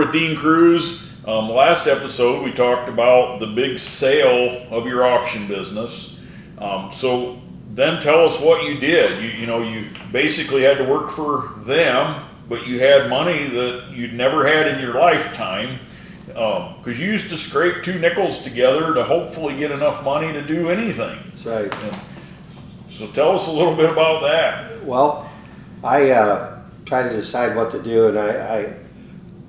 with Dean Kruse. Last episode we talked about the big sale of your auction business. So then tell us what you did. You basically had to work for them, but you had money that you'd never had in your lifetime. Because you used to scrape 2 nickels together to hopefully get enough money to do anything. That's right. So tell us a little bit about that. Well, I tried to decide what to do, and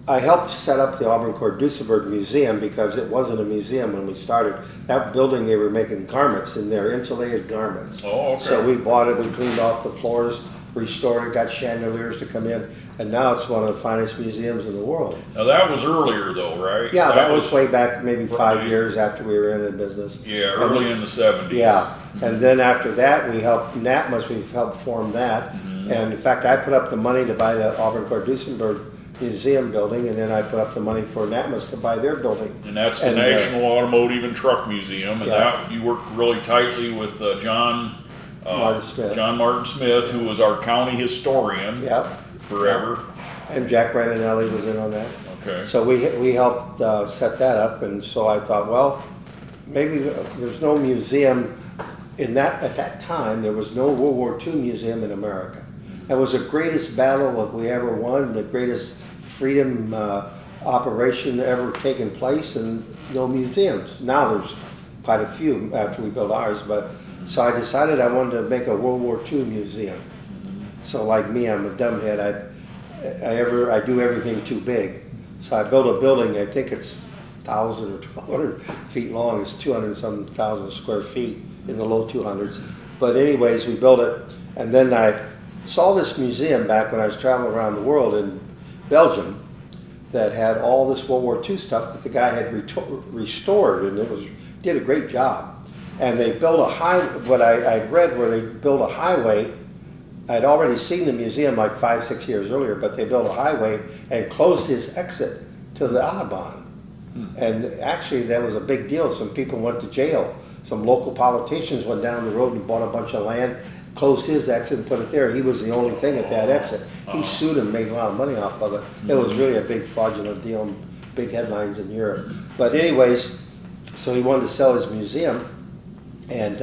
I helped set up the Auburn Duesenberg Museum because it wasn't a museum when we started. That building, they were making garments in there, insulated garments. Oh, okay. So we bought it, we cleaned off the floors, restored it, got chandeliers to come in, and now it's one of the finest museums in the world. Now that was earlier though, right? Yeah, that was way back, maybe 5 right. years after we were in the business. Yeah, early in the 70s. Yeah, and then after that, we helped NatMos, we helped form that. Mm-hmm. And in fact, I put up the money to buy the Auburn Duesenberg Museum building, and then I put up the money for NatMos to buy their building. And that's the National Automotive and Truck Museum, and yeah. that you worked really tightly with John Martin Smith, who was our county historian forever. And Jack Brandonelli was in on that. Okay. So we helped set that up, and so I thought, well, maybe there's no museum at that time. There was no World War II museum in America. It was the greatest battle that we ever won, the greatest freedom operation ever taken place, and no museums. Now there's quite a few after we built ours, but so I decided I wanted to make a World War II museum. So like me, I'm a dumbhead. I do everything too big. So I built a building, I think it's 1,000 or 1,200 feet long. It's 200-some thousand square feet in the low 200s. But anyways, we built it, and then I saw this museum back when I was traveling around the world in Belgium that had all this World War II stuff that the guy had restored, and did a great job. And they built what I read where they built a highway. I'd already seen the museum like 5-6 years earlier, but they built a highway and closed his exit to the Autobahn. And actually that was a big deal. Some people went to jail. Some local politicians went down the road and bought a bunch of land, closed his exit and put it there. He was the only thing at that exit. He sued and made a lot of money off of it. It was really a big fraudulent deal, big headlines in Europe. But anyways, so he wanted to sell his museum, and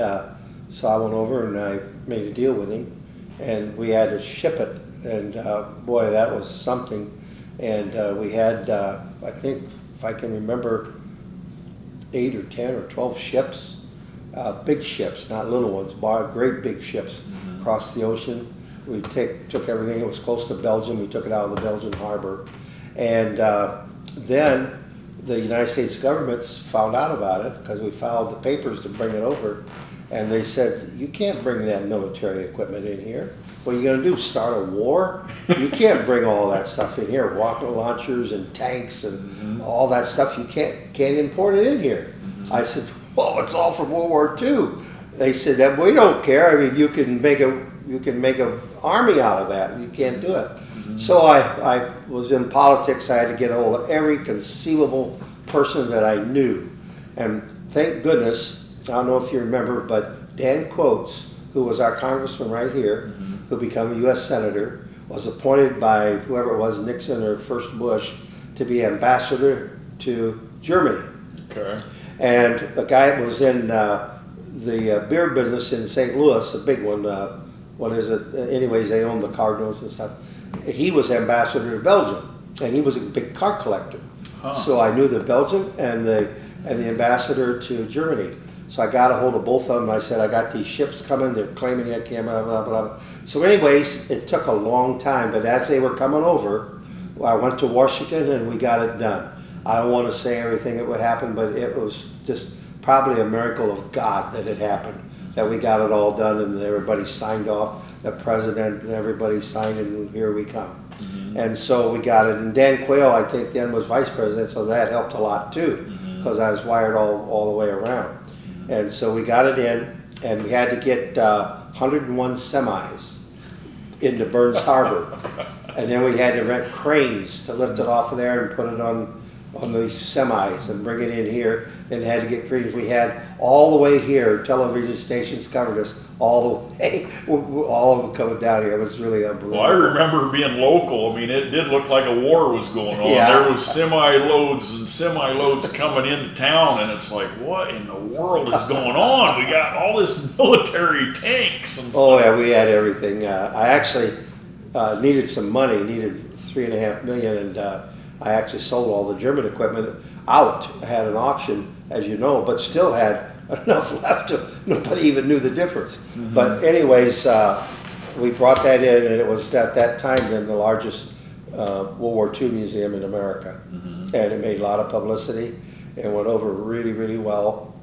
so I went over and I made a deal with him, and we had to ship it, and boy, that was something. And we had, I think, if I can remember, 8 or 10 or 12 ships, big ships, not little ones, great big ships across the ocean. We took everything. It was close to Belgium. We took it out of the Belgian harbor. And then the United States government found out about it because we filed the papers to bring it over. And they said, you can't bring that military equipment in here. What are you going to do, start a war? You can't bring all that stuff in here, rocket launchers and tanks and all that stuff. You can't import it in here. I said, well, it's all from World War II. They said that we don't care. I mean, you can make an army out of that. You can't do it. So I was in politics. I had to get a hold of every conceivable person that I knew, and thank goodness. I don't know if you remember, but Dan Quotes, who was our congressman right here, who became a U.S. Senator, was appointed by whoever it was, Nixon or first Bush, to be ambassador to Germany. Okay. And the guy was in the beer business in St. Louis, a big one. What is it? Anyways, they own the Cardinals and stuff. He was ambassador to Belgium, and he was a big car collector. So I knew the Belgium and the ambassador to Germany. So I got a hold of both of them. I said, I got these ships coming. They're claiming that camera, blah, blah, blah. So anyways, it took a long time. But as they were coming over, I went to Washington and we got it done. I don't want to say everything that would happen, but it was just probably a miracle of God that it happened, that we got it all done and everybody signed off. The president and everybody signed and here we come. And so we got it. And Dan Quayle, I think, then was vice president, so that helped a lot too, because I was wired all the way around. And so we got it in, and we had to get 101 semis into Burns Harbor. And then we had to rent cranes to lift it off of there and put it on on these semis and bring it in here, and had to get greens. We had all the way here, television stations covered us all the way, all of them coming down here. It was really unbelievable. Well, I remember being local. I mean, it did look like a war was going on. Yeah. There was semi-loads and semi-loads coming into town, and it's like, what in the world is going on? We got all this military tanks and stuff. Oh yeah, we had everything. I actually needed some money, needed $3.5 million, and I actually sold all the German equipment out. I had an auction, as you know, but still had enough left to nobody even knew the difference. Mm-hmm. But anyways, we brought that in, and it was at that time then the largest World War II museum in America, Mm-hmm. and it made a lot of publicity and went over really, really well,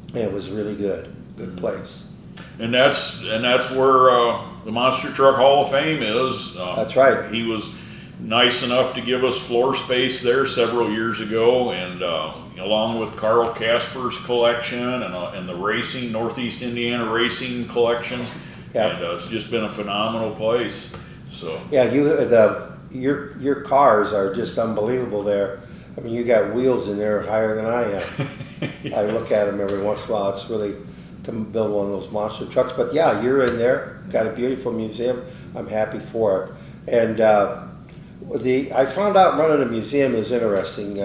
and it was really good place. And that's where the Monster Truck Hall of Fame is. That's right. He was nice enough to give us floor space there several years ago, and along with Carl Casper's collection and the racing Northeast Indiana racing collection, Yep. and it's just been a phenomenal place. So Yeah, your cars are just unbelievable there. I mean, you got wheels in there higher than I am. I look at them every once in a while. It's really to build one of those monster trucks. But yeah, you're in there. Got a beautiful museum. I'm happy for it. And I found out running a museum is interesting.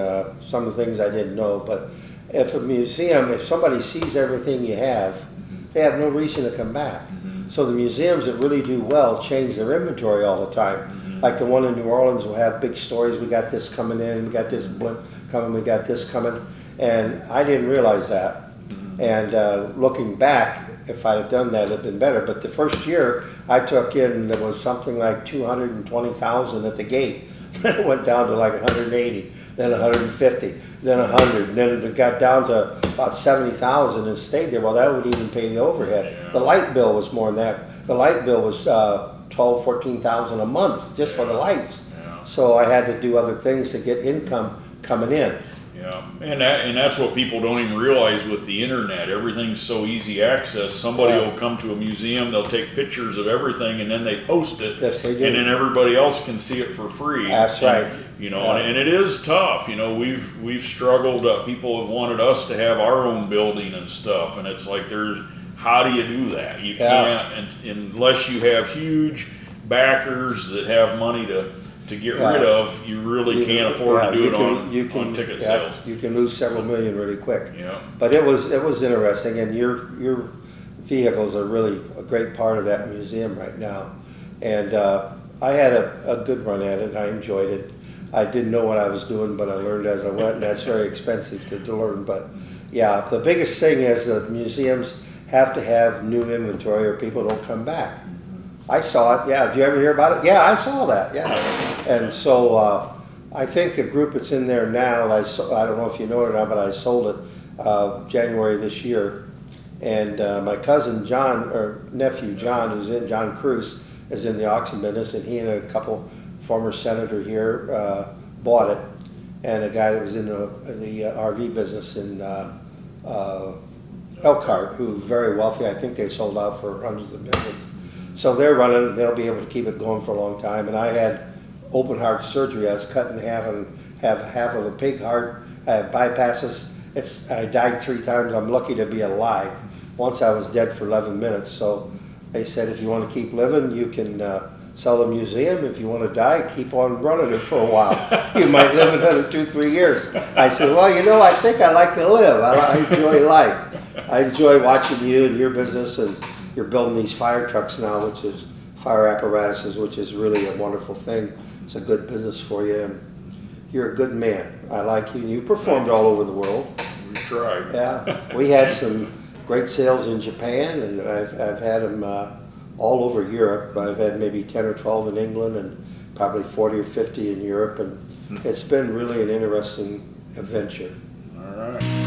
Some of the things I didn't know, but if somebody sees everything you have, they have no reason to come back. So the museums that really do well change their inventory all the time. Like the one in New Orleans will have big stories. We got this coming in, we got this blimp coming, we got this coming. And I didn't realize that. And looking back, if I'd have done that, it'd been better. But the first year I took in, there was something like 220,000 at the gate. Then it went down to like 180, then 150, then 100, and then it got down to about 70,000 and stayed there. Well, that would even pay the overhead. Yeah. The light bill was more than that. The light bill was 14,000 a month just for the lights. Yeah. So I had to do other things to get income coming in. yeah, and that's what people don't even realize with the internet. Everything's so easy access. Somebody Yeah. will come to a museum, they'll take pictures of everything, and then they post it. Yes, they do. And then everybody else can see it for free. That's And, right. You know, Yeah. and it is tough. You know, we've struggled. People have wanted us to have our own building and stuff, and it's like how do you do that? You Yeah. can't unless you have huge backers that have money to get Yeah. rid of. You really can't afford Yeah, to do you it can- on ticket yeah, sales. You can lose several million really quick. Yeah. But it was interesting, and your vehicles are really a great part of that museum right now. And I had a good run at it. I enjoyed it. I didn't know what I was doing, but I learned as I went, and that's very expensive to learn. But yeah, the biggest thing is that museums have to have new inventory or people don't come back. I saw it, yeah. Did you ever hear about it? Yeah, I saw that, yeah. And so I think the group that's in there now, I don't know if you know it or not, but I sold it January this year. And my cousin John, or nephew John, John Kruse, is in the auction business, and he and a couple former senator here bought it. And a guy that was in the RV business in Elkhart, who's very wealthy. I think they sold out for hundreds of millions. So they're running, they'll be able to keep it going for a long time. And I had open heart surgery. I was cut in half and have half of a pig heart. I have bypasses. I died 3 times. I'm lucky to be alive. Once I was dead for 11 minutes. So they said, if you want to keep living, you can sell the museum. If you want to die, keep on running it for a while. You might live another 2-3 years. I said, well, I think I like to live. I enjoy life. I enjoy watching you and your business, and you're building these fire trucks now, which is fire apparatuses, which is really a wonderful thing. It's a good business for you. And you're a good man. I like you. And you performed all over the world. We tried. Yeah, we had some great sales in Japan, and I've had them all over Europe. I've had maybe 10 or 12 in England, and probably 40 or 50 in Europe. And it's been really an interesting adventure. All right.